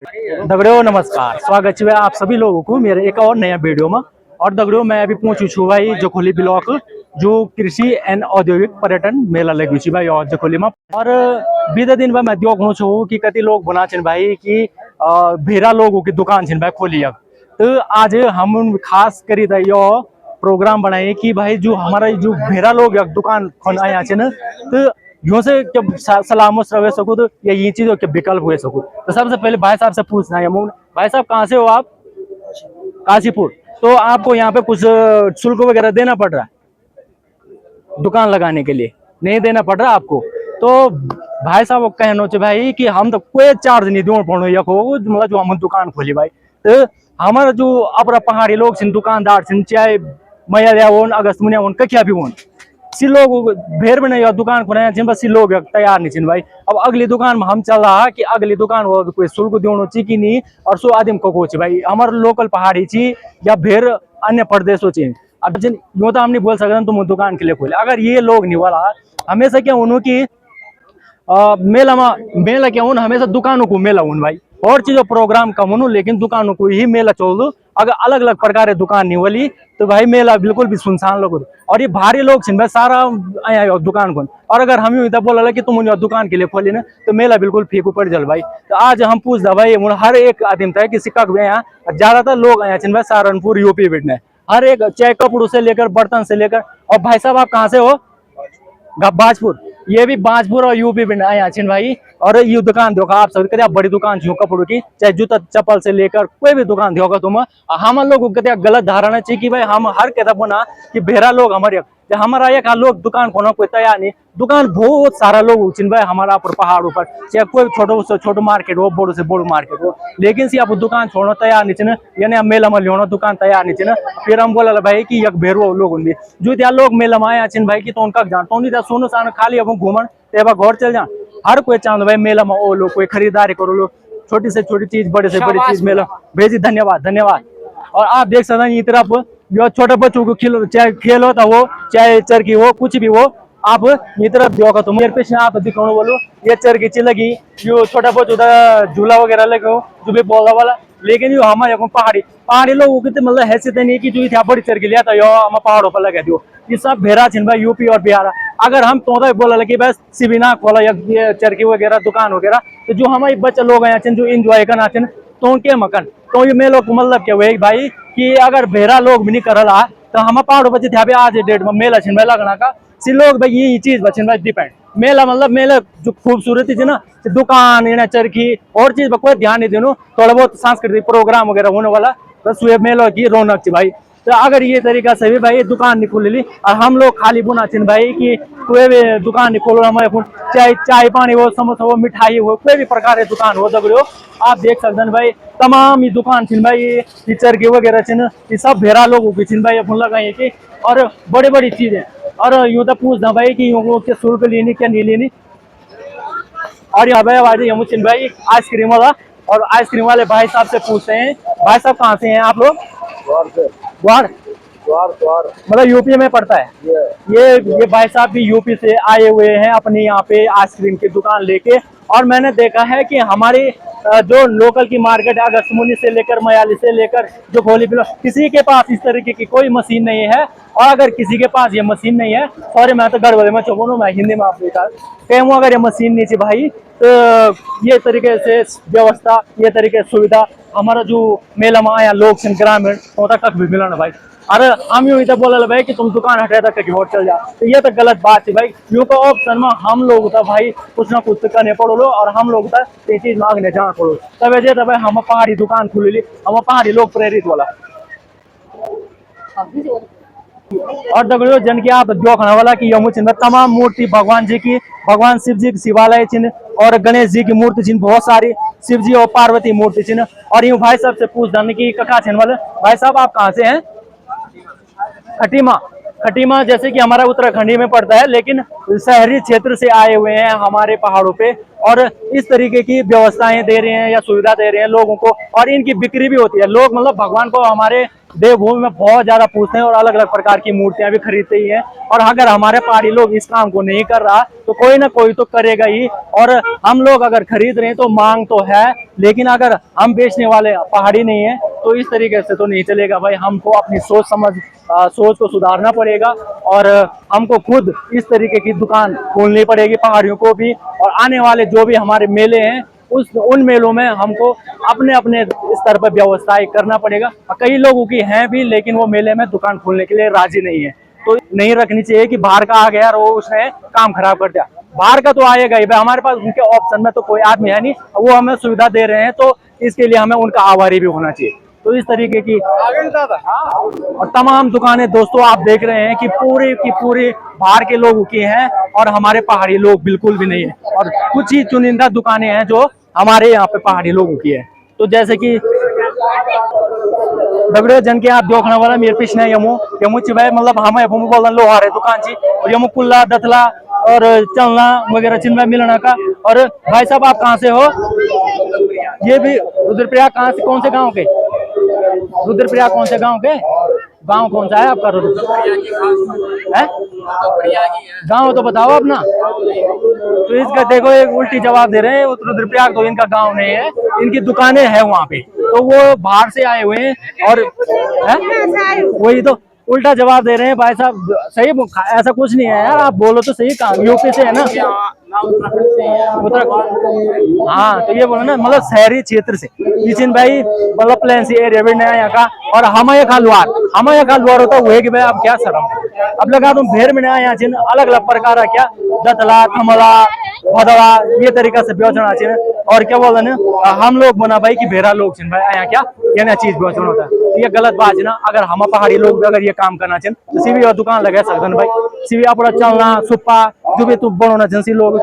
दगड़ियों नमस्कार, स्वागत है आप सभी लोगों को मेरे एक और नया वीडियो में। और दगड़ियों मैं अभी पहुंचू छू भाई जखोली ब्लॉक जो कृषि एंड औद्योगिक पर्यटन मेला लगी छी भाई और जखोली में। और बीते दिन मैं देखू छू कि कति लोग बना छिन भाई कि भेरा लोगों की दुकान छिन भाई खोली अब। तो आज हम खास करी यो प्रोग्राम बनाए कि भाई जो हमारा जो भेरा लोग दुकान खोल आया छिन तो यूं से सलामत रह सकूँ तो या ये चीजों के विकल्प हुए सकूँ। तो सबसे पहले भाई साहब से पूछना है भाई साहब कहाँ से हो आप? काशीपुर। तो आपको यहाँ पे कुछ शुल्क वगैरह देना पड़ रहा है दुकान लगाने के लिए? नहीं देना पड़ रहा आपको? तो भाई साहब कहना चाहिए भाई कि हम तो कोई चार्ज नहीं दो पड़ो या मतलब जो हम दुकान खोली भाई। तो हमारा जो अपना पहाड़ी लोग दुकानदार चाहे मैया हो अगस्त मुनिया हो क्या भी हो सी लोग भेर में नहीं दुकान खुनाया जिन बस सी लोग तैयार नहीं छिन भाई। अब अगली दुकान में हम चल रहा कि अगली दुकान वो कोई शुल्क देना चाहिए कि नहीं और सो आदिम को भाई हमारे लोकल पहाड़ी ची या भेर अन्य प्रदेशों ची। अब जिन यूँ तो हम नहीं बोल सकते तुम दुकान के लिए खोले अगर ये लोग नहीं वाला हमेशा क्या उन्हों की मेला क्या उन हमेशा दुकानों को मेला उन भाई और चीजों प्रोग्राम कम उन लेकिन दुकानों को ही मेला चोल दो। अगर अलग अलग प्रकार की दुकान नहीं वाली तो भाई मेला बिल्कुल भी सुनसान लोग और ये भारी लोग छिन भाई सारा आया दुकान को। और अगर हम यूं बोला कि तुम दुकान के लिए खोली ना तो मेला बिल्कुल फीकू पड़ जल भाई। तो आज हम पूछता भाई हर एक आदमी था कि सिक्का यहाँ ज्यादातर लोग आया छिन भाई सहारनपुर यूपी बिटने हर एक चाहे कपड़ों से लेकर बर्तन से लेकर। और भाई साहब आप कहाँ से हो? बाजपुर। ये भी बाजपुर और यूपी में आया छिन भाई। और ये दुकान देखो आप सब कदा बड़ी दुकान छो कपड़ों की चाहे जूता चप्पल से लेकर कोई भी दुकान देखो तुम हम लोग को गलत धारणा चाहिए कि भाई हम हर कहता बोना कि भेरा लोग हमारे हमारा एक लोग दुकान खोना कोई तैयार नहीं। दुकान बहुत सारा लोग छिन भाई हमारा ऊपर पहाड़ ऊपर चाहे कोई छोटो से छोटो मार्केट हो बड़ो से बड़ो मार्केट हो लेकिन सी आप दुकान छोड़ना तैयार नहीं छिन यानी मेला में लेना दुकान तैयार नहीं छिन। फिर हम बोला भाई कि यक भेरो लोग जो त्या लोग मेला में आया छिन भाई कि तो उनका जान तो सोनो सानो खाली अब घूमन ते घर चल जा हर कोई चाहता भाई मेला में ओ लो कोई खरीदारी करो लो छोटी से छोटी चीज बड़े से बड़ी चीज मेला भेजी। धन्यवाद धन्यवाद। और आप देख सकते हैं ये तरफ जो छोटे बच्चों को खिलो चाहे खेल होता हो चाहे चरखी हो कुछ भी हो आप ये तरफ देखो तो मेरे पेश आप दिखाओ बोलो ये चरखी ची लगी जो छोटा बच्चों झूला वगैरह लगे हो जो भी बोला वाला। लेकिन जो हमारे पहाड़ी पहाड़ी लोगों की मतलब हैसियत नहीं कि जो बड़ी चरखी लिया था यो हम पहाड़ों पर लगा दियो ये सब भेरा छिन भाई यूपी और बिहार। अगर हम तो बोला कि बस सिबिना खोला या चरखी वगैरह दुकान वगैरह तो जो हमारे बच्चे लोग हैं जो इंजॉय करना चाहिए तो उनके मकन तो ये मेलों को मतलब क्या हुए भाई कि अगर भेरा लोग भी नहीं कर रहा तो हम पहाड़ों पर थे आज डेट में मेला छिन भाई लगना का सी लोग भाई ये चीज बचिन भाई डिपेंड मेला मतलब मेला जो खूबसूरती थी ना दुकान या चरखी और चीज पर कोई ध्यान नहीं देनो थोड़ा बहुत सांस्कृतिक प्रोग्राम वगैरह होने वाला बस ये मेलों की रौनक थी भाई। तो अगर ये तरीका से भी भाई दुकान नहीं खोल ली और हम लोग खाली बुना छिन भाई कि कोई भी दुकान नहीं खोलो हमारे चाहे चाय पानी हो समोसा हो मिठाई हो कोई भी प्रकार की दुकान हो दगड़ो आप देख सकते हैं भाई तमाम ये दुकान छिन भाई ये चरखी वगैरह छिन ये सब भेरा लोगों की छिन भाई अपन लगाई कि और बड़ी बड़ी चीजें। और यूं तो पूछना भाई कि यूं के शुल्क लेनी क्या नहीं लेनी। और यहाँ भाई आवाज हम छिन भाई आइसक्रीम वाला और आइसक्रीम वाले भाई साहब से पूछते हैं भाई साहब कहाँ से हैं आप लोग? द्वार द्वार मतलब यूपी में पड़ता है। ये भाई साहब भी यूपी से आए हुए हैं अपने यहाँ पे आइसक्रीम की दुकान लेके। और मैंने देखा है कि हमारी जो लोकल की मार्केट है अगस्तमुनि से लेकर मयाली से लेकर जो खोली पिलो किसी के पास इस तरीके की कोई मशीन नहीं है। और अगर किसी के पास ये मशीन नहीं है सॉरी मैं तो गड़बड़े में चुप मैं हिंदी में आप देखा कहूँ अगर ये मशीन नहीं थी भाई तो ये तरीके से व्यवस्था ये तरीके से सुविधा हमारा जो मेला में आया लोग ग्रामीण तक भी मिला ना भाई। अरे हम यूं इधर बोला भाई कि तुम दुकान हटे तक कहीं और चल जा तो ये तो गलत बात है भाई। यूं का ऑप्शन में हम लोग था भाई कुछ ना कुछ करने पड़ो लो और हम लोग था ये चीज मांगने जाना पड़ो तब जे भाई हम पहाड़ी दुकान खुल ली हम पहाड़ी लोग प्रेरित वाला। और दगड़ियों जन की आप देखने वाला कि यमु चिन्ह तमाम मूर्ति भगवान जी की भगवान शिव जी की शिवालय चिन्ह और गणेश जी की मूर्ति चिन्ह बहुत सारी शिव जी और पार्वती मूर्ति चिन्ह। और यूं भाई साहब से पूछ दन की कका छिन वाले भाई साहब आप कहाँ से हैं? खटीमा। खटीमा जैसे कि हमारा उत्तराखंडी में पड़ता है, लेकिन शहरी क्षेत्र से आए हुए हैं हमारे पहाड़ों पे, और इस तरीके की व्यवस्थाएं दे रहे हैं या सुविधा दे रहे हैं लोगों को, और इनकी बिक्री भी होती है। लोग मतलब भगवान को हमारे देवभूमि में बहुत ज्यादा पूछते हैं और अलग अलग प्रकार की मूर्तियां भी खरीदते ही हैं। और अगर हमारे पहाड़ी लोग इस काम को नहीं कर रहा तो कोई ना कोई तो करेगा ही। और हम लोग अगर खरीद रहे हैं तो मांग तो है, लेकिन अगर हम बेचने वाले पहाड़ी नहीं है तो इस तरीके से तो नहीं चलेगा भाई। हमको अपनी सोच को सुधारना पड़ेगा, और हमको खुद इस तरीके की दुकान खोलनी पड़ेगी पहाड़ियों को भी। और आने वाले जो भी हमारे मेले हैं उन मेलों में हमको अपने अपने स्तर पर व्यवस्थाएं करना पड़ेगा। कई लोगों की हैं भी, लेकिन वो मेले में दुकान खोलने के लिए राजी नहीं है। तो नहीं रखनी चाहिए कि बाहर का आ गया और वो उसने काम खराब कर दिया। बाहर का तो आएगा ही भाई, हमारे पास उनके ऑप्शन में तो कोई आदमी है नहीं, वो हमें सुविधा दे रहे हैं, तो इसके लिए हमें उनका आभारी भी होना चाहिए। तो इस तरीके की और तमाम दुकानें दोस्तों आप देख रहे हैं कि पूरी बाहर के लोगों की हैं, और हमारे पहाड़ी लोग बिल्कुल भी नहीं है। और कुछ ही चुनिंदा दुकानें हैं जो हमारे यहाँ पे पहाड़ी लोगों की है। तो जैसे कि दगड़ियों जन के आप देखने वाला मेरे पीछे यमु चिबाई मतलब हम बोलना लोहार है दुकान ची, और यमु कुल्ला दथला और चलना वगैरह चिन्ह मिलना का। और भाई साहब आप कहाँ से हो? ये भी रुद्रप्रयाग। कहाँ से, कौन से गांव के? रुद्रप्रयाग कौन से गांव के? गांव कौन सा है आपका? है गांव तो बताओ अपना। तो इसका देखो एक उल्टी जवाब दे रहे हैं। रुद्रप्रयाग तो इनका गांव नहीं है, इनकी दुकानें हैं वहाँ पे, तो वो बाहर से आए हुए हैं। और वही तो उल्टा जवाब दे रहे हैं भाई साहब। सही ऐसा कुछ नहीं है यार, आप बोलो तो सही। कहाँ यूपी से है ना? उत्तराखंड। हाँ तो ये बोलो ना, मतलब शहरी क्षेत्र से नितिन भाई, मतलब प्लेन सी एरिया भी नया यहाँ का। और हमारे खालवार होता हुए कि भाई आप क्या शर्म अब लगा तुम भेड़ में नया यहाँ चिन्ह अलग अलग प्रकार क्या दतला थमला भदवा ये तरीका से बेचना चाहिए। और क्या बोल रहे हम लोग बना भाई कि भेड़ा लोग चिन्ह भाई यहाँ क्या ये चीज बेचना होता है। ये गलत बात है ना। अगर हम पहाड़ी लोग अगर ये काम करना चाहिए तो सीवी दुकान लगा सकते भाई। सीवी अपना चलना सुप्पा जो भी तू बनाना चाहिए लोग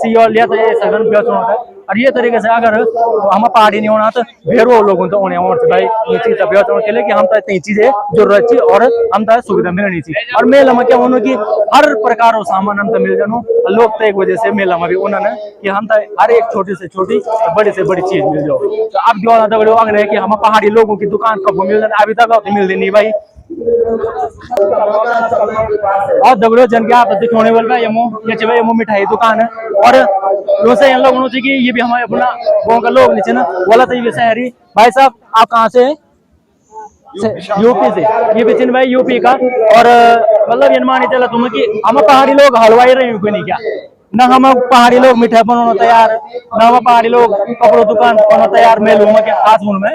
सी और लिया तो ये सघन बेचना होता है। और ये तरीके से अगर हम पहाड़ी नहीं होना तो भेड़ो लोग होने भाई ये चीज बेचना के लिए कि हम तो इतनी चीजें जरूरत चाहिए और हम तो सुविधा मिलनी चाहिए। और मेला में क्या होना कि हर प्रकार का सामान हम तो मिल जानो। लोग तो एक वजह से मेला में भी उन्होंने कि हम तो हर एक छोटी से छोटी और बड़ी से बड़ी चीज मिल जाओ। तो अब जो अगर है कि हम पहाड़ी लोगों की दुकान कब मिल जाए अभी तक मिल देनी भाई। और दगड़ो जन के आप दिखने वाले यमो मिठाई दुकान है। और रोसे इन लोगों कि ये भी हमारे अपना गाँव का लोग नीचे ना बोला था ये शहरी। भाई साहब आप कहाँ से हैं? यूपी से। ये बिचिन भाई यूपी का। और मतलब ये मान चला तुम्हें कि हम पहाड़ी लोग हलवाई रहे क्यों नहीं क्या ना हम पहाड़ी लोग मिठाई बनाना तैयार, ना हम पहाड़ी लोग कपड़ों दुकान बनाना तैयार मेलूं में क्या खास मुन में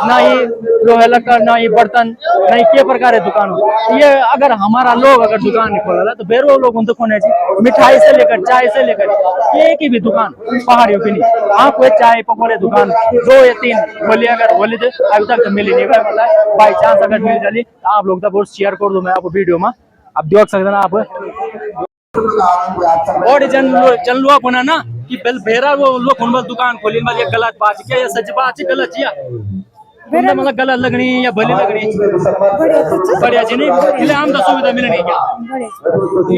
ना ही लोहे लक्कड़ ना ही बर्तन ना ही के प्रकार है दुकान। ये अगर हमारा लोग अगर दुकान नहीं खोला तो फिर वो लोग उनको खोने चाहिए। मिठाई से लेकर चाय से लेकर एक ही भी दुकान पहाड़ियों की नहीं। हाँ कोई चाय पकौड़े दुकान 2 या 3 बोली अगर बोली तो अभी तक तो मिली नहीं है। बाई चांस अगर मिल जाली तो आप लोग तो शेयर कर दो मैं आपको वीडियो में आप देख सकते ना आप। और जन लोग बना ना कि बेरा वो लोग दुकान खोली ये गलत बात क्या या सच बात गलत या मतलब गलत लगनी या भली लगनी बढ़िया जी नहीं हम तो सुविधा मिलनी क्या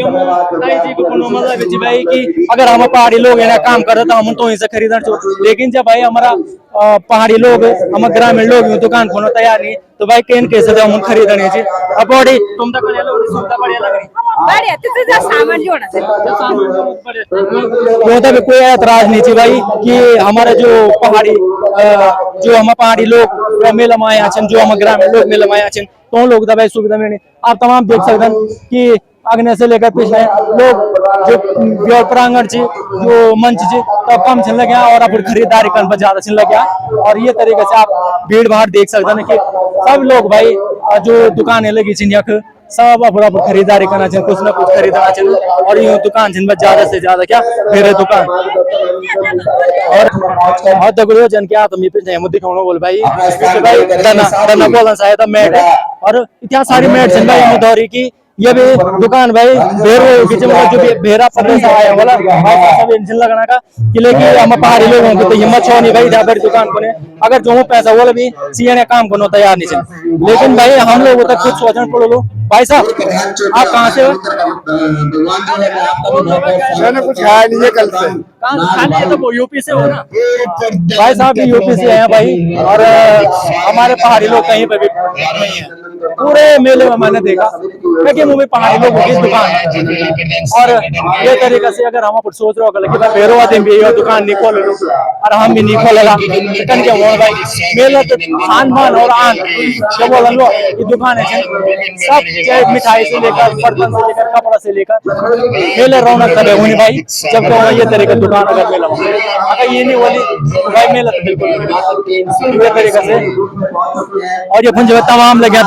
मतलब भाई कि अगर हम पहाड़ी लोग है ना काम कर रहे तो हम तो वहीं से खरीदना चाहिए। लेकिन जब भाई हमारा पहाड़ी लोग हम ग्रामीण लोग दुकान खोलना तैयार नहीं तो भाई कहीं कैसे हम खरीदने चाहिए। अब तुम तो सुविधा बढ़िया लग रही तो कोई ऐतराज नहीं थी भाई कि हमारे जो हम पहाड़ी लोग मेला में आया जो हम ग्रामीण लोग मेला में आया तो लोग भाई सुविधा मिलनी। आप तमाम देख सकते हैं कि अग्नि से लेकर पिछले लोग जो प्रांगण जो मंच तो कम चल गया और अब खरीदारी करने पर ज्यादा चल गया। और ये तरीके से आप भीड़ भाड़ देख सकते हैं कि सब लोग भाई जो दुकानें लगी चिन्ह सब अपना खरीदारी करना चाहिए कुछ ना कुछ खरीदना चाहिए। और ये दुकान जिनमें ज्यादा से ज्यादा क्या मेरे दुकान और दगड़ियों जन क्या तो दिखाना बोल भाई भाई दना बोलना शायद मैट है। और इतना सारी मैट जिन भाई दौरी की ये भी दुकान भाई जो भेरा प्रदेश आया वाला सब इंजन लगाना का लेकिन हम पहाड़ी लोगों को तो हिम्मत छो नहीं भाई जहाँ बड़ी दुकान को अगर जो पैसा वो भी सीएने काम करना तैयार नहीं चल। लेकिन भाई हम लोग तक कुछ सोचना पड़ो भाई साहब आप कहाँ से हो? मैंने कुछ खाया नहीं है कल से। खाने तो यूपी से हो ना? भाई साहब भी यूपी से हैं भाई, और हमारे पहाड़ी लोग कहीं पे भी नहीं है। पूरे मेले में मैंने देखा लेकिन वो भी पहाड़ी लोगों की दुकान है। और ये तरीके से अगर हम अपन सोच रहे हो कि भाई बेरो आदमी भी ये दुकान नहीं खोल और हम भी नहीं खोलेगा कन के वो भाई मेला तो खान पान और आन जब बोला लो ये दुकान है सब चाहे मिठाई से लेकर बर्तन से लेकर कपड़ा से लेकर मेले रौनक करे हुई भाई। जब तो ये तरह का दुकान अगर मेला अगर ये नहीं बोली तो भाई मेला तो बिल्कुल ये तरीके से। और ये पंजाब तमाम लगे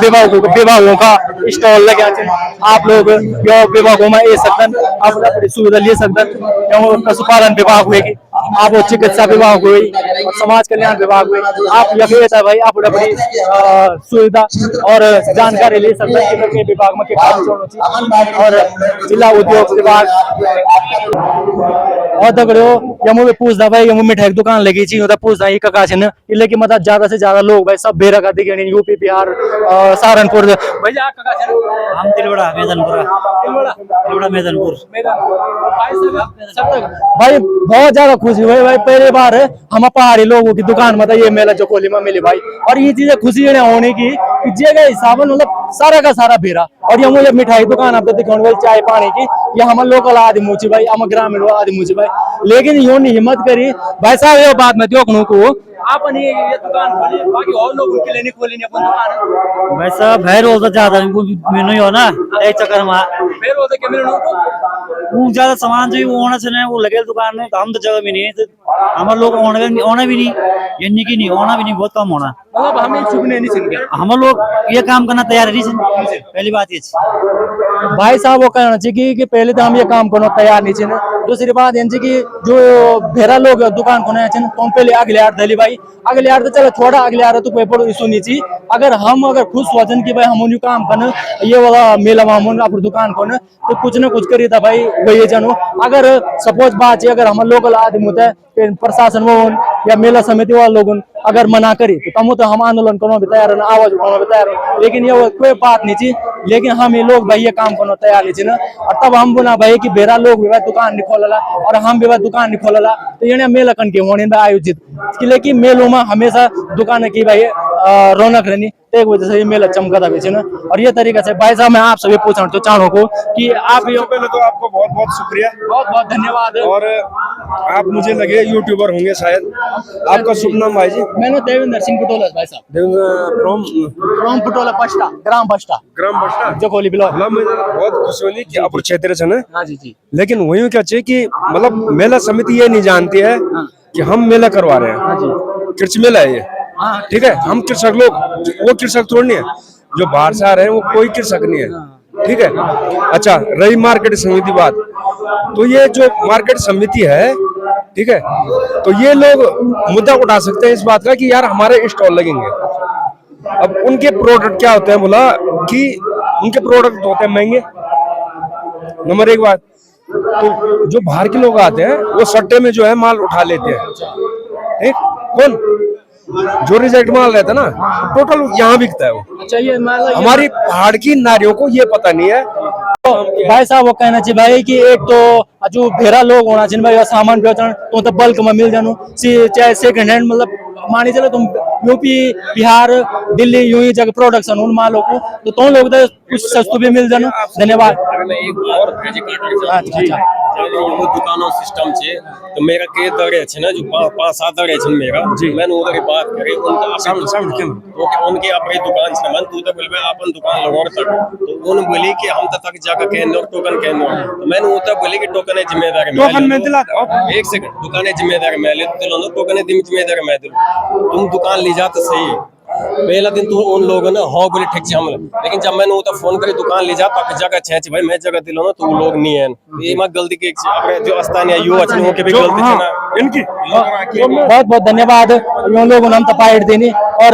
विभागों का स्टॉल लगे आप लोग विभागों में ये सकते अपनी सुविधा ले सकते पशुपालन विभाग हुए आप चिकित्सा विभाग हुई और समाज कल्याण विभाग हुई आप यही था भाई आप अपनी सुविधा और जानकारी ले सकते हैं कि विभाग में क्या और जिला उद्योग विभाग और दगड़ो यमु भी पूछता भाई यमु मिठाई की दुकान लगी थी पूछता ये कका छन लेकिन मतलब ज्यादा से ज्यादा लोग भाई सब बेरा का दिखे यूपी बिहार सहारनपुर भैया कका छन हम तिलवड़ा मैदानपुर भाई बहुत ज्यादा खुशी हुई भाई पहली बार हम पहाड़ी लोगों की दुकान मतलब ये मेला चकोली में मिली भाई। और ये चीजें खुशी होने की जगह हिसाब मतलब सारा का सारा बेरा और ये मुझे मिठाई दुकान आप दिखाने चाय पानी की ये हम लोकल आदमी भाई हम ग्रामीण आदमी भाई लेकिन यो नहीं हिम्मत करी भाई साहब ये बात में देखने को आपने ये दुकान खोली बाकी और लोग उनके लिए नहीं खोली नहीं अपन दुकान वैसा भैर होता ज्यादा मेनू ही हो ना एक चक्कर में फिर होते के मेरे वो ज्यादा सामान जो वो होना चाहिए वो लगे दुकान में तो हम तो जगह भी नहीं तो हमारे लोग होना भी नहीं यानी कि नहीं होना भी नहीं बहुत कम होना मतलब हमें चुभने नहीं चाहिए हम लोग ये काम करना तैयार नहीं पहली बात ये भाई साहब वो कहना चाहिए कि पहले तो हम ये काम करना तैयार नहीं चाहिए। दूसरी बात ये कि जो भेरा लोग दुकान खोना चाहिए तो पहले अगले यार दली भाई अगले यार तो चलो छोड़ा अगले यार तो पेपर इशू नहीं चाहिए अगर खुद सोचन कि भाई हम काम करना ये वाला मेला में हम अपनी दुकान खोना तो कुछ ना कुछ करी था भाई वही जानो अगर सपोज बात है अगर हम लोकल आदमी होता है प्रशासन वो या मेला समिति वाले लोग अगर मना करी तो हम आंदोलन करना भी तैयार है आवाज उठाना भी तैयार है लेकिन ये कोई बात नहीं थी लेकिन हम ये लोग भाई ये काम करना तैयार नहीं थी ना और तब हम बोला भाई कि बेरा लोग भी दुकान नहीं खोलला और हम भी दुकान नहीं खोलला तो ये मेला कन के होने आयोजित लेकिन मेलों में हमेशा दुकान की भाई रौनक रहनी एक वजह से ये मेला चमका था बेचे ना। और ये तरीके से भाई साहब मैं आप सभी पूछना तो चाहूँ को कि आप पहले तो आपको बहुत बहुत शुक्रिया बहुत बहुत धन्यवाद और आप मुझे लगे यूट्यूबर होंगे शायद आपका शुभ नाम भाई जी मैंने देवेंद्र सिंह पटोला भाई साहब फ्रॉम पटोला बस्ता ग्राम बस्ता जकोली ब्लॉक बहुत खुशी होनी कि आप क्षेत्र से हाँ जी लेकिन वही क्या चाहिए कि मतलब मेला समिति ये नहीं जानती है कि हम मेला करवा रहे हैं कृषि मेला है ये ठीक है हम कृषक लोग वो कृषक थोड़ी नहीं है जो बाहर से आ रहे हैं वो कोई कृषक नहीं है ठीक है। अच्छा रही मार्केट समिति बात तो ये जो मार्केट समिति है ठीक है तो ये लोग मुद्दा उठा सकते हैं इस बात का कि यार हमारे स्टॉल लगेंगे। अब उनके प्रोडक्ट क्या होते हैं बोला कि उनके प्रोडक्ट होते हैं महंगे नंबर एक बात तो जो बाहर के लोग आते हैं वो सट्टे में जो है माल उठा लेते हैं ठीक कौन जो रिजेक्ट माल रहता है ना टोटल यहाँ बिकता है वो। अच्छा ये हमारी पहाड़ की नारियों को ये पता नहीं है भाई साहब वो कहना चाहिए भाई कि एक तो जो भेरा लोग होना चाहिए भाई सामान बेचना तो बल्क में मिल जानो चाहे सेकंड हैंड मतलब मानी चलो तुम यूपी बिहार दिल्ली यूं ही जगह प्रोडक्शन उन मालों को तो तुम लोग तो कुछ सस्ते भी मिल जानो। धन्यवाद। दुकानों सिस्टम छे तो मेरा के दरे छे ना जो 5-7 दरे छे मेरा मैंने उधर बात करी उनके अपनी दुकान छे मन तू तो बोलबे अपन दुकान लगाओ तक तो उन बोली कि हम तक जाकर कहनो टोकन कहनो तो मैंने वो तक बोली कि टोकन है जिम्मेदार टोकन में दिला एक सेकंड दुकान है जिम्मेदार मैं ले दिलो टोकन है जिम्मेदार मैं दिलो तुम दुकान ले जा तो सही पहला दिन तो उन लोगों ने हो बोले ठीक है हम लेकिन जब मैंने वो तो फोन करी दुकान ले जा तक जगह छे भाई मैं जगह दिलो ना तो वो लोग नहीं है ये मत गलती के अपने जो स्थानीय युवा अच्छे हो के भी गलती है ना इनकी बहुत बहुत धन्यवाद उन लोगों ने हम तपाइट देनी और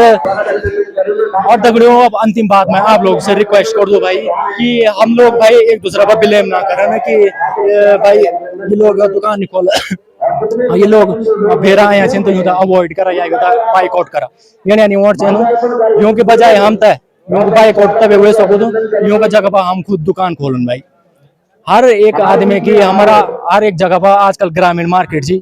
दगड़ियों अब अंतिम बात मैं आप लोग से रिक्वेस्ट कर दो भाई कि हम लोग भाई एक दूसरे पर ब्लेम ना करें ना कि भाई ये लोग दुकान नहीं खोल ये लोग भेरा आया तो अवॉइड करा या बाइकआउट करा यानी वोट क्योंकि बजाय हम तय यूं बाइक और तबे हुए सको तो यूं का जगह पर हम खुद दुकान खोलन भाई। हर एक आदमी की हमारा हर एक जगह पर आजकल ग्रामीण मार्केट जी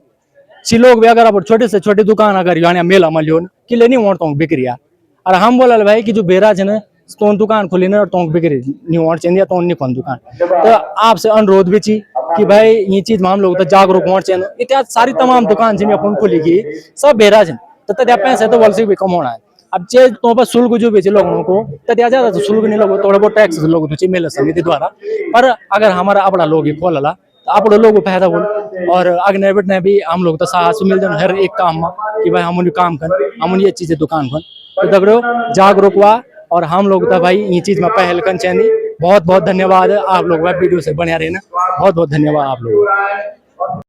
सी लोग भी अगर अब छोटे से छोटी दुकान अगर यानी मेला मलियो कि ले नहीं वोट बिक्री यार। और हम बोला भाई कि जो बेरा है ना तो दुकान खोली ना और तो बिक्री नहीं होना चाहिए तो नहीं खोल दुकान। तो आपसे अनुरोध भी चाहिए कि भाई ये चीज में हम लोग तो जागरूक होना चाहिए। इत्यादि सारी तमाम दुकान जिन्हें अपन खोली की सब बेरा है तो तथा पैसे तो वल से भी कम होना है। अब चे तो पर शुल्क जो बेचे लोगों को तथा ज्यादा तो शुल्क नहीं लोग थोड़ा बहुत टैक्स लोग तो मेला समिति द्वारा। पर अगर हमारा अपना लोग ही खोलला तो अपने लोग फायदा बोल और अगने बैठने भी हम लोग तो साहस मिल जाए हर एक काम में कि भाई हम उन्हें काम कर हम ये चीजें दुकान खोल तो दगड़ो जागरूक हुआ और हम लोग तो भाई ये चीज में पहल कर चाहिए। बहुत बहुत धन्यवाद आप लोग वीडियो से बने रहना। बहुत बहुत धन्यवाद आप लोग।